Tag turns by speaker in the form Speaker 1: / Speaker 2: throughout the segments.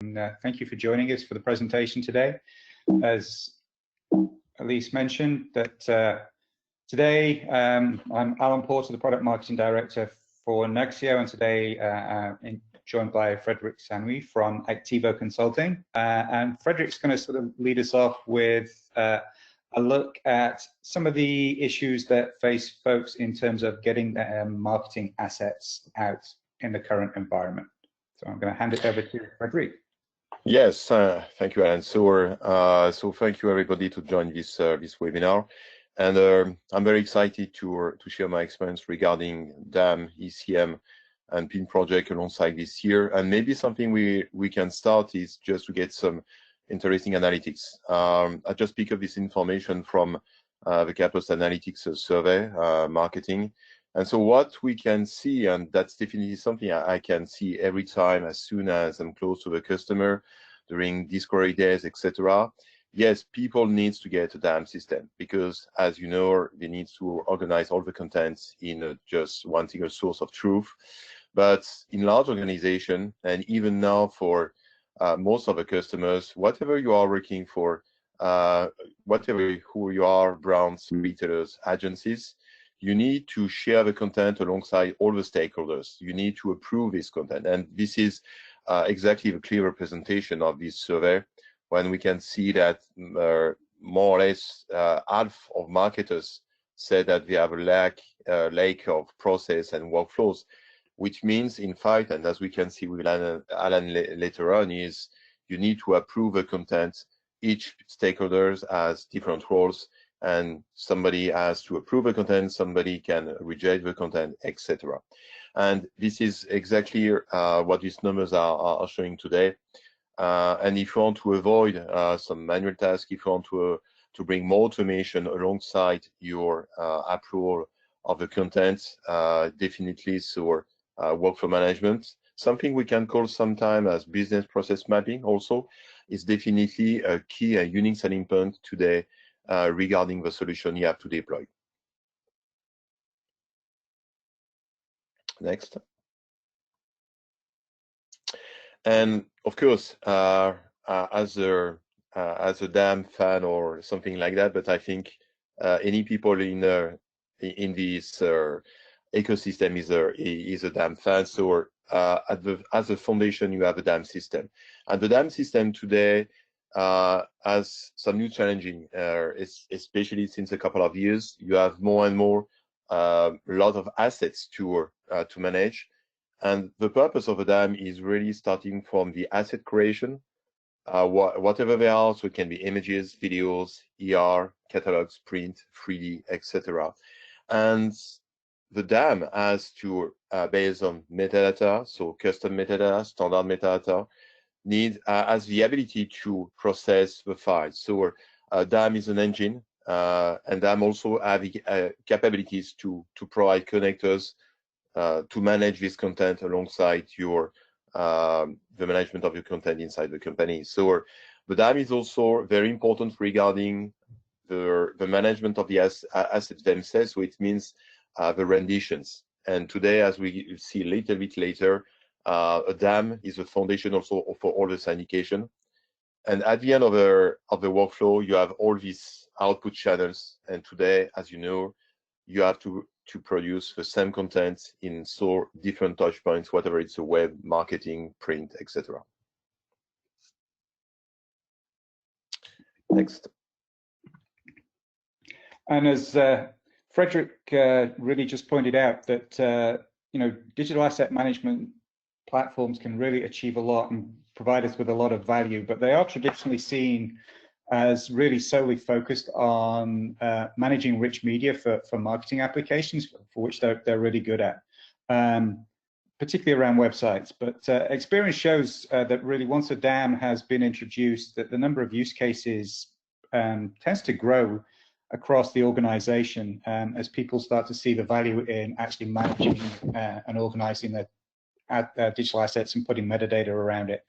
Speaker 1: Thank you for joining us for the presentation today. As Elise mentioned, that today I'm Alan Porter, the Product Marketing Director for Nuxeo, and today joined by Frederic Sanui from Activo Consulting. And Fredric's going to sort of lead us off with a look at some of the issues that face folks in terms of getting their marketing assets out in the current environment. So I'm going to hand it over to Frederic.
Speaker 2: Yes, thank you, Alan. So thank you everybody to join this webinar, and I'm very excited to share my experience regarding DAM, ECM, and PIN project alongside this year. And maybe something we can start is just to get some interesting analytics. I just pick up this information from the Campus Analytics survey, marketing. And so what we can see, and that's definitely something I can see every time as soon as I'm close to the customer during discovery days, etc. Yes, people need to get a DAM system because, as you know, they need to organize all the contents in just one single source of truth. But in large organization, and even now for most of the customers, whatever you are working for, whatever who you are, brands, retailers, agencies, you need to share the content alongside all the stakeholders. You need to approve this content. And this is exactly the clear representation of this survey, when we can see that more or less half of marketers said that they have a lack of process and workflows, which means, in fact, and as we can see with Alan later on, is you need to approve the content. Each stakeholder has different roles, and somebody has to approve the content, somebody can reject the content, etc. And this is exactly what these numbers are showing today. And if you want to avoid some manual tasks, if you want to bring more automation alongside your approval of the content, definitely so workflow management, something we can call sometime as business process mapping also, is definitely a key and unique selling point today regarding the solution you have to deploy. Next. And of course, as a DAM fan or something like that, but I think any people in this ecosystem is a DAM fan. So as a foundation, you have a DAM system, and the DAM system today has some new challenging, especially since a couple of years. You have more and more a lot of assets to manage, and the purpose of a DAM is really starting from the asset creation, whatever they are. So it can be images, videos, ER, catalogs, print, 3D, etc. And the DAM has to, based on metadata, so custom metadata, standard metadata, has the ability to process the files. So DAM is an engine, and DAM also have the capabilities to provide connectors to manage this content alongside your the management of your content inside the company. So the DAM is also very important regarding the management of the assets themselves. So it means the renditions. And today, as we see a little bit later, a DAM is a foundation also for all the syndication. And at the end of the workflow, you have all these output channels. And today, as you know, you have to produce the same content in so different touch points, whatever it's a web, marketing, print, etc. Next.
Speaker 1: And as Frederic really just pointed out, that digital asset management platforms can really achieve a lot and provide us with a lot of value, but they are traditionally seen as really solely focused on managing rich media for marketing applications, for which they're really good at, particularly around websites. But experience shows that really once a DAM has been introduced, that the number of use cases tends to grow across the organization as people start to see the value in actually managing and organizing their digital assets and putting metadata around it.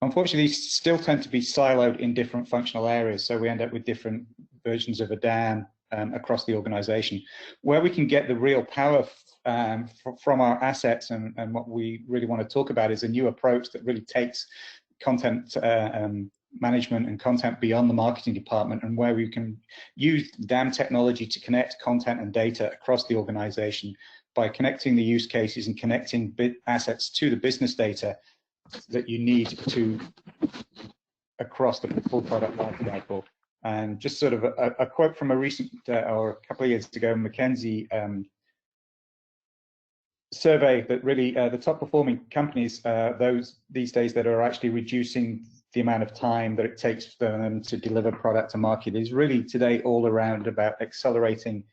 Speaker 1: Unfortunately, these still tend to be siloed in different functional areas, so we end up with different versions of a DAM across the organization. Where we can get the real power from our assets, and what we really want to talk about is a new approach that really takes content management and content beyond the marketing department, and where we can use DAM technology to connect content and data across the organization by connecting the use cases and connecting assets to the business data that you need to across the full product lifecycle. And just sort of a quote from a recent or a couple of years ago, McKinsey survey that really the top performing companies, those these days that are actually reducing the amount of time that it takes for them to deliver product to market, is really today all around about accelerating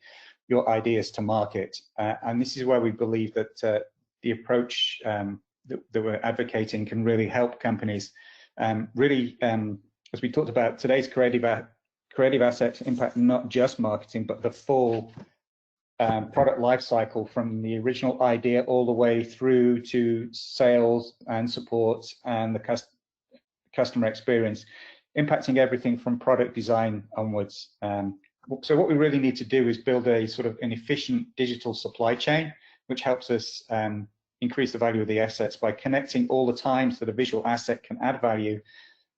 Speaker 1: your ideas to market. And this is where we believe that the approach that we're advocating can really help companies really, as we talked about, today's creative assets impact not just marketing, but the full product life cycle, from the original idea all the way through to sales and support and the customer experience, impacting everything from product design onwards. So what we really need to do is build a sort of an efficient digital supply chain, which helps us increase the value of the assets by connecting all the times that a visual asset can add value,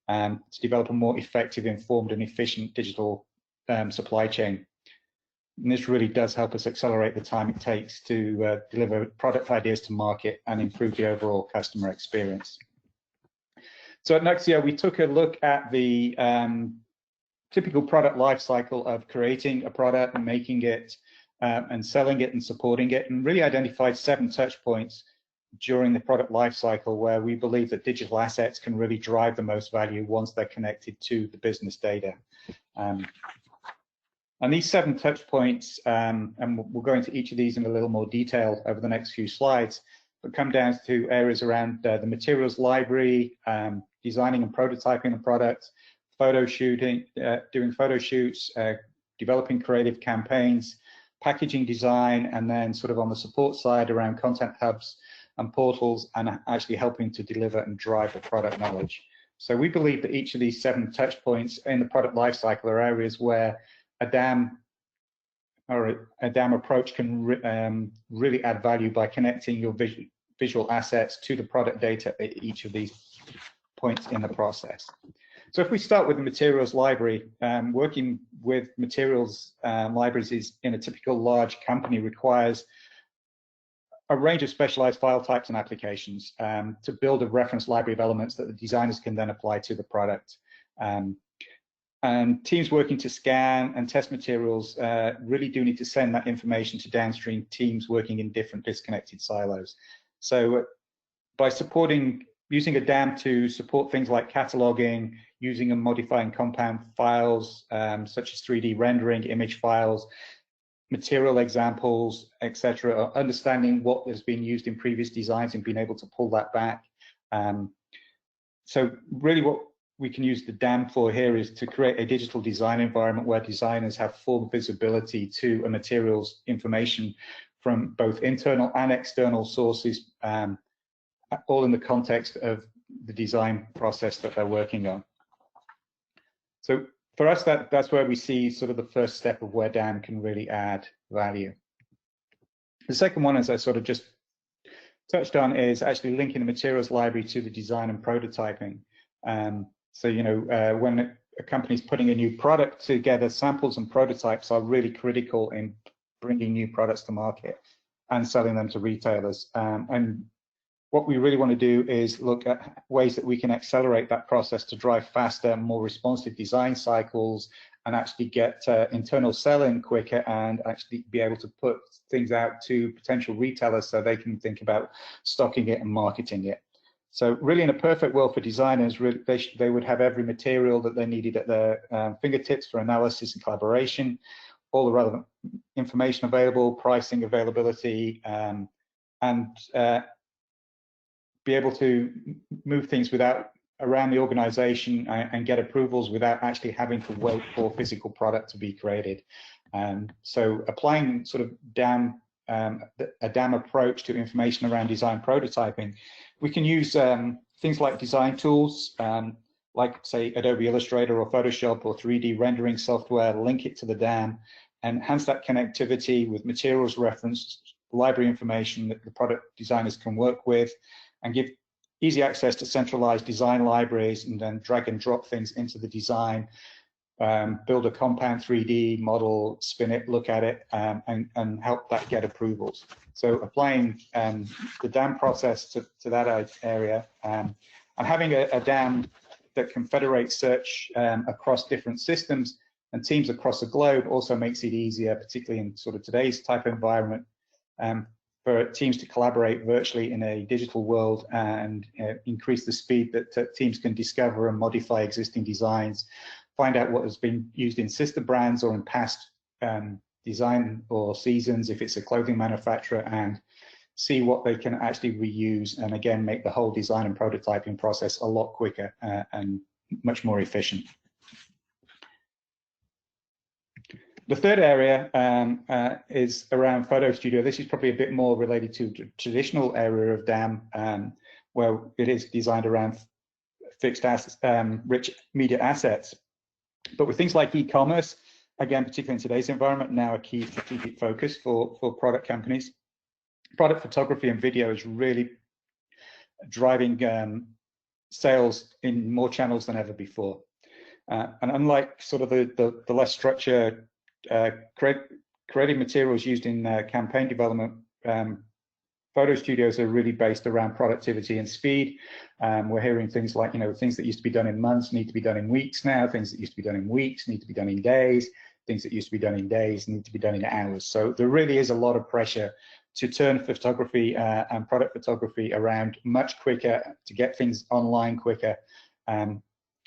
Speaker 1: to develop a more effective, informed and efficient digital supply chain. And this really does help us accelerate the time it takes to deliver product ideas to market and improve the overall customer experience. So at Nuxeo, we took a look at the typical product life cycle of creating a product and making it and selling it and supporting it, and really identified 7 touch points during the product life cycle where we believe that digital assets can really drive the most value once they're connected to the business data. And these 7 touch points, and we'll go into each of these in a little more detail over the next few slides, but come down to areas around the materials library, designing and prototyping the product, photo shooting, doing photo shoots, developing creative campaigns, packaging design, and then sort of on the support side around content hubs and portals, and actually helping to deliver and drive the product knowledge. So we believe that each of these 7 touch points in the product lifecycle are areas where a DAM approach can really add value by connecting your visual assets to the product data at each of these points in the process. So if we start with the materials library, working with materials libraries is, in a typical large company, requires a range of specialized file types and applications to build a reference library of elements that the designers can then apply to the product. And teams working to scan and test materials really do need to send that information to downstream teams working in different disconnected silos. So by using a DAM to support things like cataloging, using and modifying compound files such as 3D rendering, image files, material examples, etc., or understanding what has been used in previous designs and being able to pull that back. So really what we can use the DAM for here is to create a digital design environment where designers have full visibility to a materials information from both internal and external sources, all in the context of the design process that they're working on. So for us, that's where we see sort of the first step of where DAM can really add value. The second one, as I sort of just touched on, is actually linking the materials library to the design and prototyping. So, you know, when a company's putting a new product together, samples and prototypes are really critical in bringing new products to market and selling them to retailers. And what we really want to do is look at ways that we can accelerate that process to drive faster, more responsive design cycles, and actually get internal selling quicker, and actually be able to put things out to potential retailers so they can think about stocking it and marketing it. So really, in a perfect world for designers, they would have every material that they needed at their fingertips for analysis and collaboration, all the relevant information available, pricing availability, and be able to move things around the organization and get approvals without actually having to wait for physical product to be created. So applying sort of a DAM approach to information around design prototyping, we can use things like design tools, like say Adobe Illustrator or Photoshop or 3D rendering software, link it to the DAM, and enhance that connectivity with materials reference library information that the product designers can work with, and give easy access to centralized design libraries, and then drag and drop things into the design, build a compound 3D model, spin it, look at it, and help that get approvals. So applying the DAM process to that area, and having a DAM that can federate search across different systems and teams across the globe also makes it easier, particularly in sort of today's type of environment, for teams to collaborate virtually in a digital world and increase the speed that teams can discover and modify existing designs, find out what has been used in sister brands or in past design or seasons if it's a clothing manufacturer, and see what they can actually reuse, and again make the whole design and prototyping process a lot quicker and much more efficient. The third area is around Photo Studio. This is probably a bit more related to the traditional area of DAM, where it is designed around fixed assets, rich media assets. But with things like e-commerce, again, particularly in today's environment, now a key strategic focus for product companies. Product photography and video is really driving sales in more channels than ever before. And unlike sort of the less structured creative materials used in campaign development, photo studios are really based around productivity and speed. We're hearing things like, things that used to be done in months need to be done in weeks now. Things that used to be done in weeks need to be done in days. Things that used to be done in days need to be done in hours. So there really is a lot of pressure to turn photography and product photography around much quicker, to get things online quicker.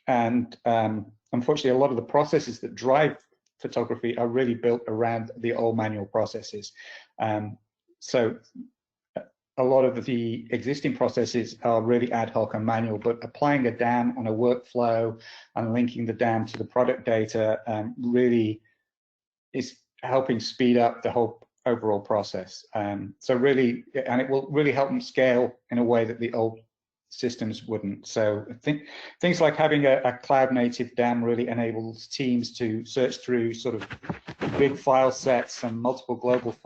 Speaker 1: Unfortunately, a lot of the processes that drive photography are really built around the old manual processes. So a lot of the existing processes are really ad hoc and manual, but applying a DAM and a workflow and linking the DAM to the product data really is helping speed up the whole overall process. So really, and it will really help them scale in a way that the old systems wouldn't. So I think things like having a cloud native DAM really enables teams to search through sort of big file sets and multiple global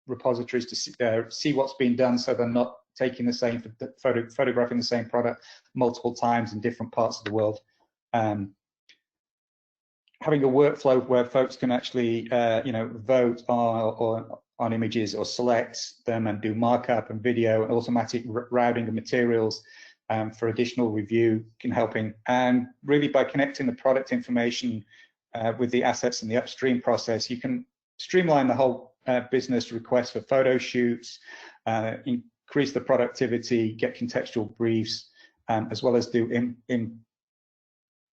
Speaker 1: repositories to see what's been done, so they're not taking the same photographing the same product multiple times in different parts of the world. Having a workflow where folks can actually vote on images or select them and do markup and video and automatic routing of materials for additional review can helping. And really, by connecting the product information with the assets in the upstream process, you can streamline the whole business requests for photo shoots, increase the productivity, get contextual briefs, as well as do in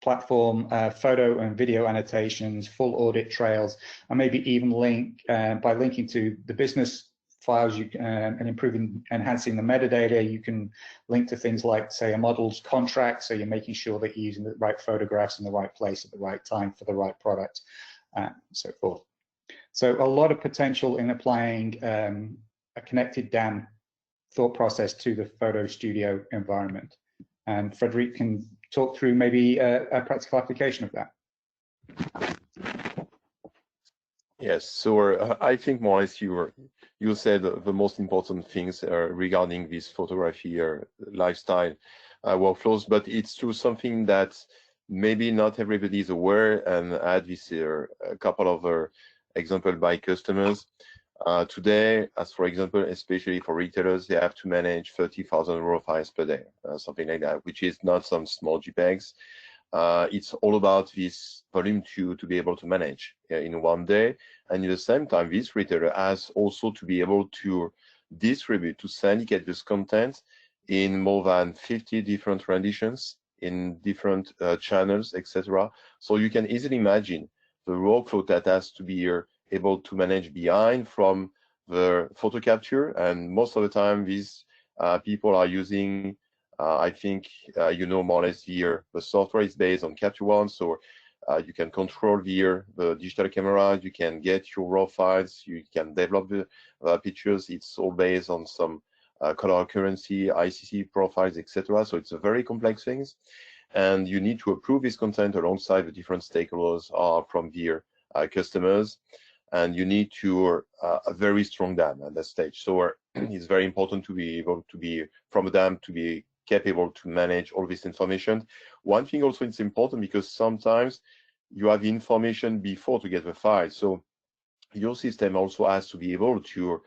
Speaker 1: platform photo and video annotations, full audit trails, and maybe even link by linking to the business files and enhancing the metadata. You can link to things like, say, a model's contract, so you're making sure that you're using the right photographs in the right place at the right time for the right product, and so forth. So a lot of potential in applying a connected DAM thought process to the photo studio environment. And Frederic can talk through maybe a practical application of that.
Speaker 2: Yes, so I think more or less you said the most important things regarding this photography lifestyle workflows, but it's true something that maybe not everybody is aware, and I had this a couple of examples by customers. Today, as for example, especially for retailers, they have to manage 30,000 raw files per day, something like that, which is not some small JPEGs. It's all about this volume to be able to manage in one day. And at the same time, this retailer has also to be able to distribute, to syndicate this content in more than 50 different renditions in different channels, etc. So you can easily imagine the workflow that has to be able to manage behind from the photo capture. And most of the time, these people are using, I think, more or less the software is based on Capture One, so you can control the digital camera, you can get your raw files, you can develop the pictures. It's all based on some color currency, ICC profiles, etc. So it's a very complex things, and you need to approve this content alongside the different stakeholders from the customers. and you need to a very strong dam at that stage. So it's very important to be able to be from a dam to be capable to manage all this information. One thing also it's important because sometimes you have information before to get the file. So your system also has to be able to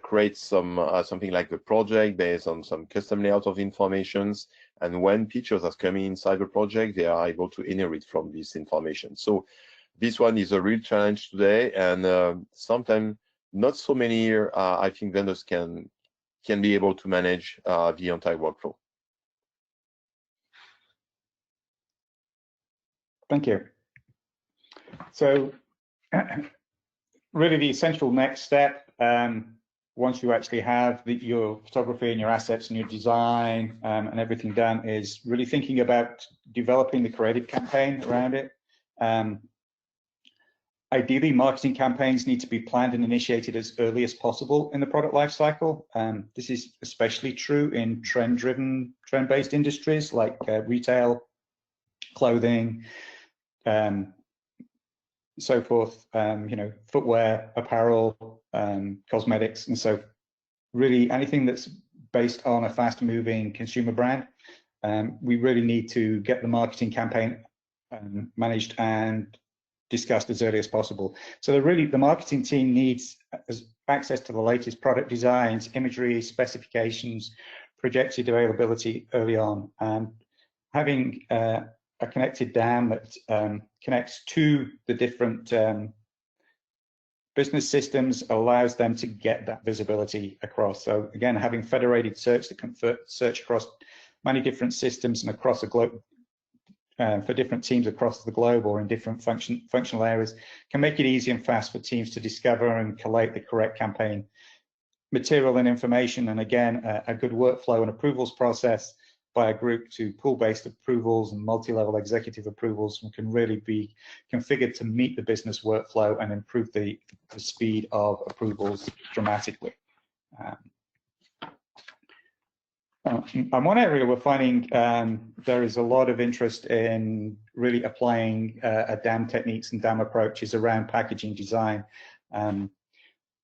Speaker 2: create some something like the project based on some custom layout of informations. And when pictures are coming inside the project, they are able to inherit from this information. So this one is a real challenge today, and sometimes not so many, I think, vendors can be able to manage the entire workflow.
Speaker 1: Thank you. So really the essential next step, once you actually have your photography and your assets and your design and everything done, is really thinking about developing the creative campaign around it. Ideally, marketing campaigns need to be planned and initiated as early as possible in the product lifecycle. This is especially true in trend-based industries like retail, clothing, so forth, you know, footwear, apparel, cosmetics, and so really anything that's based on a fast-moving consumer brand. We really need to get the marketing campaign managed and discussed as early as possible. So the marketing team needs access to the latest product designs, imagery, specifications, projected availability early on, and having a connected dam that connects to the different business systems allows them to get that visibility across. So again, having federated search that can search across many different systems and across the globe, for different teams across the globe or in different functional areas, can make it easy and fast for teams to discover and collate the correct campaign material and information. And again, a good workflow and approvals process by a group to pool-based approvals and multi-level executive approvals can really be configured to meet the business workflow and improve the speed of approvals dramatically. And one area we're finding there is a lot of interest in really applying DAM techniques and DAM approaches around packaging design.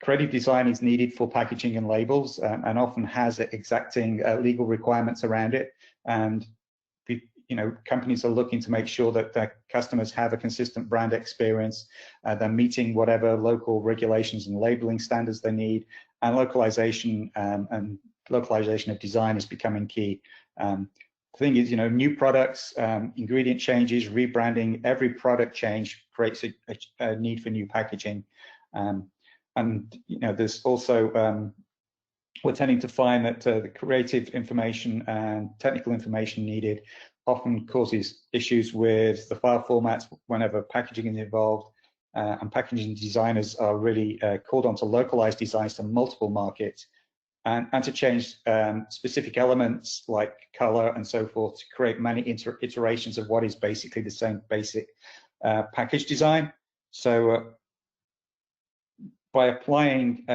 Speaker 1: Creative design is needed for packaging and labels and often has exacting legal requirements around it. And you know, companies are looking to make sure that their customers have a consistent brand experience. They're meeting whatever local regulations and labeling standards they need, and localization of design is becoming key. The thing is, you know, new products, ingredient changes, rebranding, every product change creates a need for new packaging. And, you know, there's also, we're tending to find that the creative information and technical information needed often causes issues with the file formats whenever packaging is involved. And packaging designers are really called on to localize designs to multiple markets and to change specific elements like color and so forth to create many iterations of what is basically the same basic package design. So by applying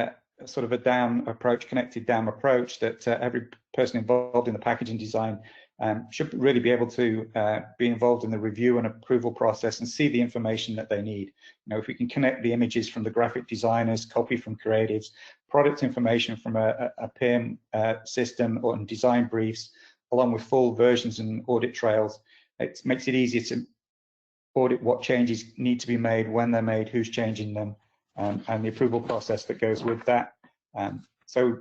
Speaker 1: sort of a DAM approach, connected DAM approach, that every person involved in the packaging design should really be able to be involved in the review and approval process and see the information that they need. You know, if we can connect the images from the graphic designers, copy from creatives, product information from a PIM system or design briefs, along with full versions and audit trails, it makes it easier to audit what changes need to be made, when they're made, who's changing them, and the approval process that goes with that. So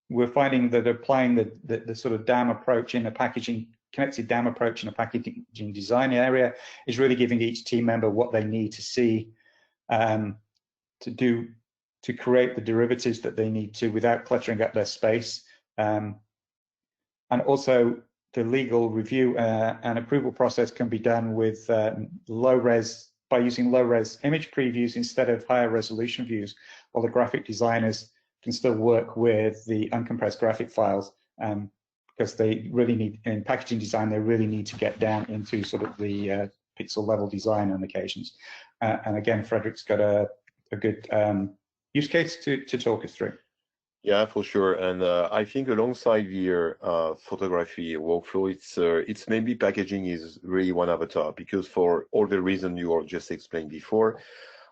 Speaker 1: we're finding that applying the sort of DAM approach in a packaging, connected DAM approach in a packaging design area is really giving each team member what they need to see to create the derivatives that they need to without cluttering up their space. And also the legal review and approval process can be done with low-res, by using low-res image previews instead of higher resolution views, while the graphic designers can still work with the uncompressed graphic files because they really need, in packaging design, they really need to get down into sort of the pixel level design on occasions. And again, Frederick's got a good use case to talk us through.
Speaker 2: Yeah, for sure. And I think alongside the photography workflow, it's maybe packaging is really one avatar, because for all the reasons you all just explained before,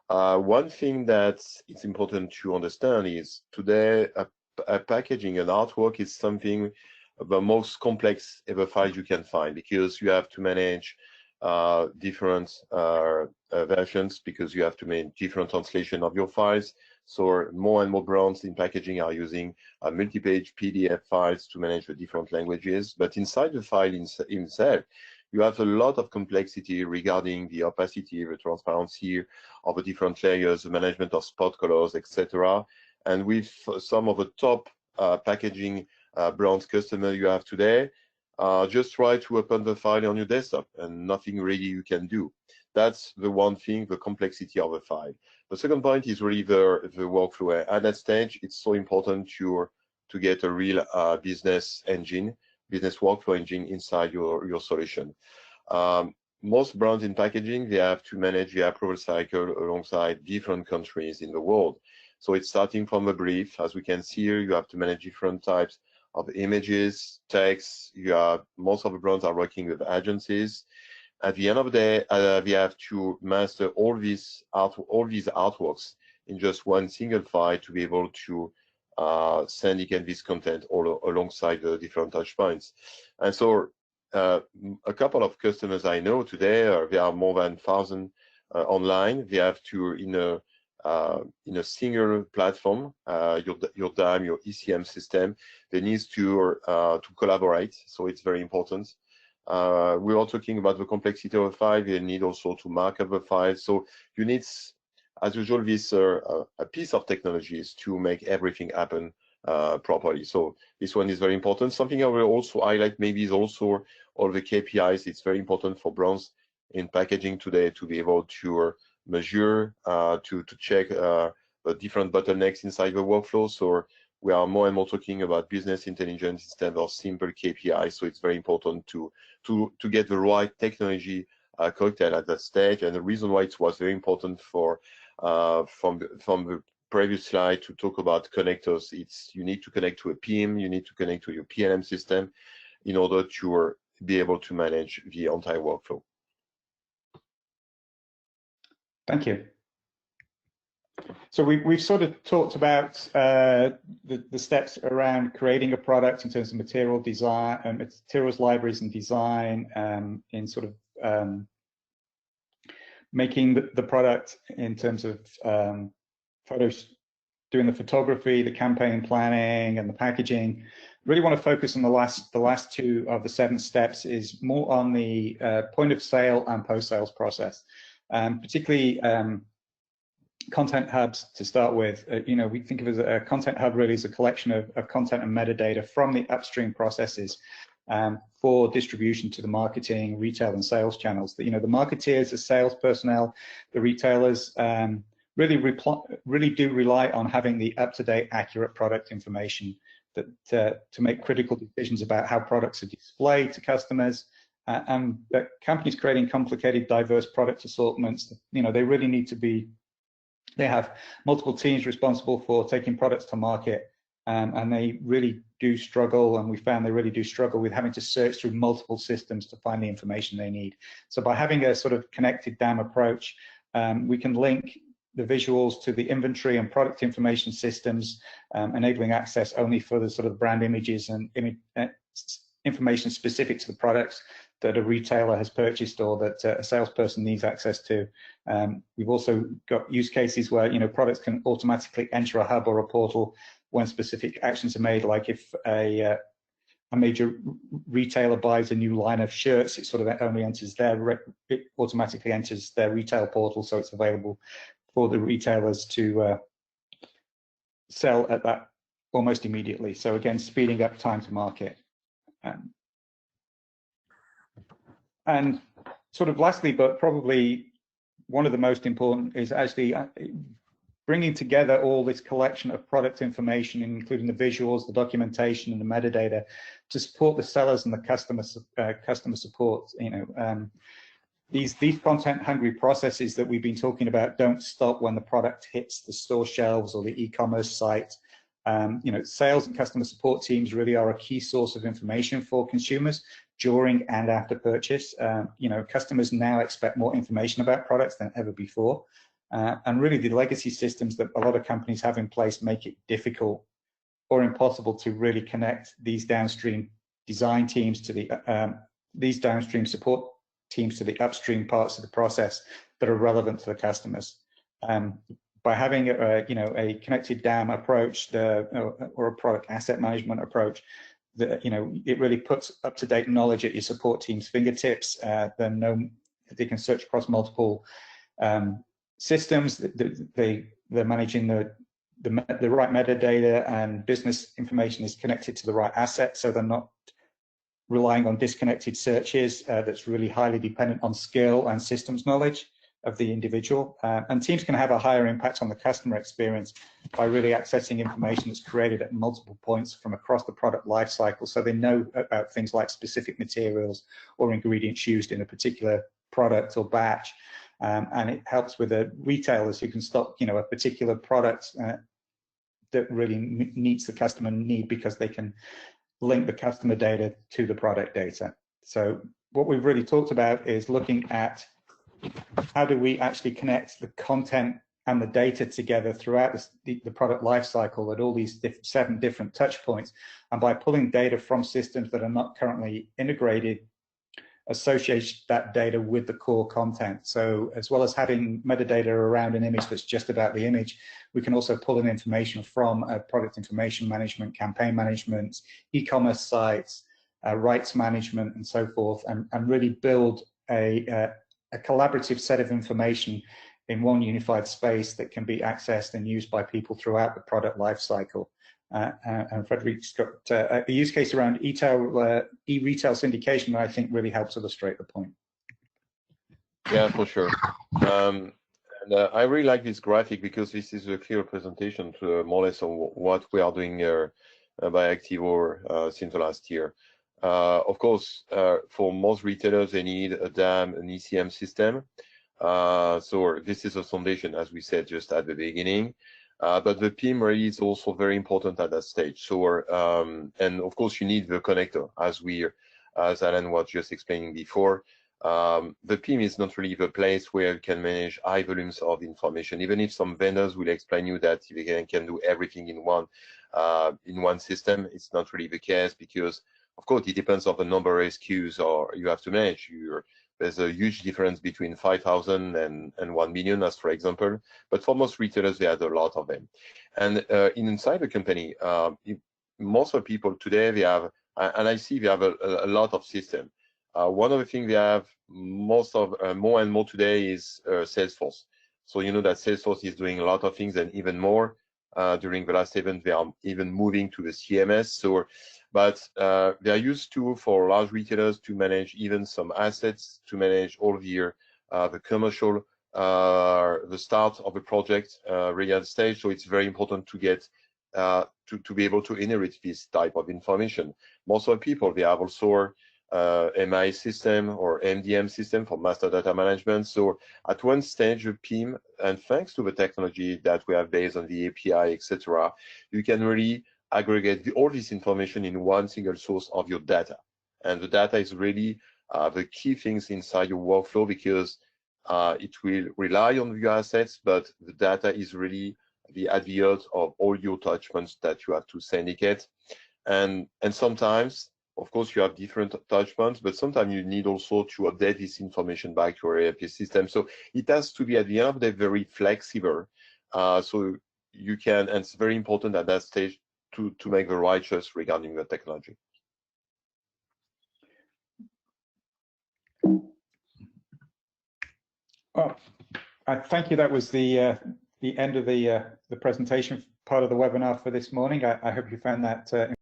Speaker 2: One thing that it's important to understand is today a packaging and artwork is something the most complex ever file you can find, because you have to manage different versions, because you have to make different translation of your files. So more and more brands in packaging are using multi-page PDF files to manage the different languages. But inside the file itself, you have a lot of complexity regarding the opacity, the transparency of the different layers, the management of spot colors, etc. And with some of the top packaging brands customer you have today, just try to open the file on your desktop and nothing really you can do. That's the one thing, the complexity of the file. The second point is really the workflow. At that stage, it's so important to get a real business workflow engine inside your solution. Most brands in packaging, they have to manage the approval cycle alongside different countries in the world. So it's starting from a brief. As we can see here, you have to manage different types of images, text. Most of the brands are working with agencies. At the end of the day, we have to master all these artworks in just one single file to be able to syndicate this content all alongside the different touch points. And so a couple of customers I know today, there are more than 1,000 online. They have to, in a single platform, your DAM, your ECM system, they need to collaborate. So it's very important. We are talking about the complexity of a file. You need also to mark up the file. So you need, as usual, this a piece of technologies to make everything happen properly. So this one is very important. Something I will also highlight maybe is also all the KPIs. It's very important for brands in packaging today to be able to measure, to check the different bottlenecks inside the workflow. So we are more and more talking about business intelligence instead of simple KPIs. So it's very important to get the right technology cocktail at that stage. And the reason why it was very important for from the previous slide to talk about connectors, it's you need to connect to a PM, you need to connect to your PLM system in order to be able to manage the entire workflow.
Speaker 1: Thank you. So we've sort of talked about the steps around creating a product in terms of material design, materials libraries and design, in sort of making the product in terms of photos, doing the photography, the campaign planning, and the packaging. Really want to focus on the last two of the 7 steps, is more on the point of sale and post-sales process, particularly content hubs to start with. We think of it as a content hub really is a collection of content and metadata from the upstream processes for distribution to the marketing, retail, and sales channels. The marketeers, the sales personnel, the retailers really do rely on having the up-to-date, accurate product information that to make critical decisions about how products are displayed to customers. And that companies creating complicated, diverse product assortments, they really need to be. They have multiple teams responsible for taking products to market, and they really do struggle, and we found they really do struggle with having to search through multiple systems to find the information they need. So by having a sort of connected DAM approach, we can link the visuals to the inventory and product information systems, enabling access only for the sort of brand images and information specific to the products that a retailer has purchased or that a salesperson needs access to. We've also got use cases where products can automatically enter a hub or a portal when specific actions are made, like if a major retailer buys a new line of shirts, it sort of only enters it automatically enters their retail portal, so it's available for the retailers to sell at that almost immediately. So again, speeding up time to market. And sort of lastly, but probably one of the most important, is actually bringing together all this collection of product information, including the visuals, the documentation, and the metadata, to support the sellers and the customer support. These content-hungry processes that we've been talking about don't stop when the product hits the store shelves or the e-commerce site. Sales and customer support teams really are a key source of information for consumers during and after purchase. Customers now expect more information about products than ever before. And really the legacy systems that a lot of companies have in place make it difficult or impossible to really connect these downstream design teams to these downstream support teams to the upstream parts of the process that are relevant to the customers. By having a connected DAM approach or a product asset management approach, it really puts up-to-date knowledge at your support team's fingertips. They can search across multiple systems. They're managing the right metadata, and business information is connected to the right asset, so they're not relying on disconnected searches that's really highly dependent on skill and systems knowledge of the individual. And teams can have a higher impact on the customer experience by really accessing information that's created at multiple points from across the product lifecycle, so they know about things like specific materials or ingredients used in a particular product or batch. And it helps with the retailers who can stock, a particular product that really meets the customer need, because they can link the customer data to the product data. So what we've really talked about is looking at how do we actually connect the content and the data together throughout the product lifecycle at all these 7 different touch points. And by pulling data from systems that are not currently integrated, associate that data with the core content. So as well as having metadata around an image that's just about the image, we can also pull in information from product information management, campaign management, e-commerce sites, rights management, and so forth, and really build a collaborative set of information in one unified space that can be accessed and used by people throughout the product lifecycle. And Frederick's got a use case around eRetail syndication that I think really helps illustrate the point.
Speaker 2: Yeah, for sure. And I really like this graphic because this is a clear presentation to more or less on what we are doing by Activo since the last year. Of course, for most retailers, they need a DAM, an ECM system. So this is a foundation, as we said just at the beginning. But the PIM really is also very important at that stage. So, and of course, you need the connector, as Alan was just explaining before. The PIM is not really the place where you can manage high volumes of information. Even if some vendors will explain you that they can do everything in one system, it's not really the case, because, of course, it depends on the number of SKUs or you have to manage. There's a huge difference between 5,000 and 1 million, as for example. But for most retailers, they have a lot of them. And inside the company, most of the people today, they have, and I see they have a lot of systems. One of the things they have more and more today is Salesforce. So you know that Salesforce is doing a lot of things, and even more. During the last event, they are even moving to the CMS. So, but they are used to, for large retailers, to manage even some assets, to manage all the commercial, the start of the project really at the stage. So it's very important to get to be able to inherit this type of information. Most of the people, they have also MI system or MDM system for master data management. So at one stage of PIM, and thanks to the technology that we have based on the API, etc., you can really aggregate all this information in one single source of your data. And the data is really the key things inside your workflow, because it will rely on your assets, but the data is really the aggregate of all your touchpoints that you have to syndicate. And sometimes, of course, you have different touchpoints, but sometimes you need also to update this information back to your ERP system. So it has to be, at the end of the day, very flexible. So you can, and it's very important at that stage to make the right choice regarding the technology.
Speaker 1: Well, thank you. That was the end of the presentation part of the webinar for this morning. I hope you found that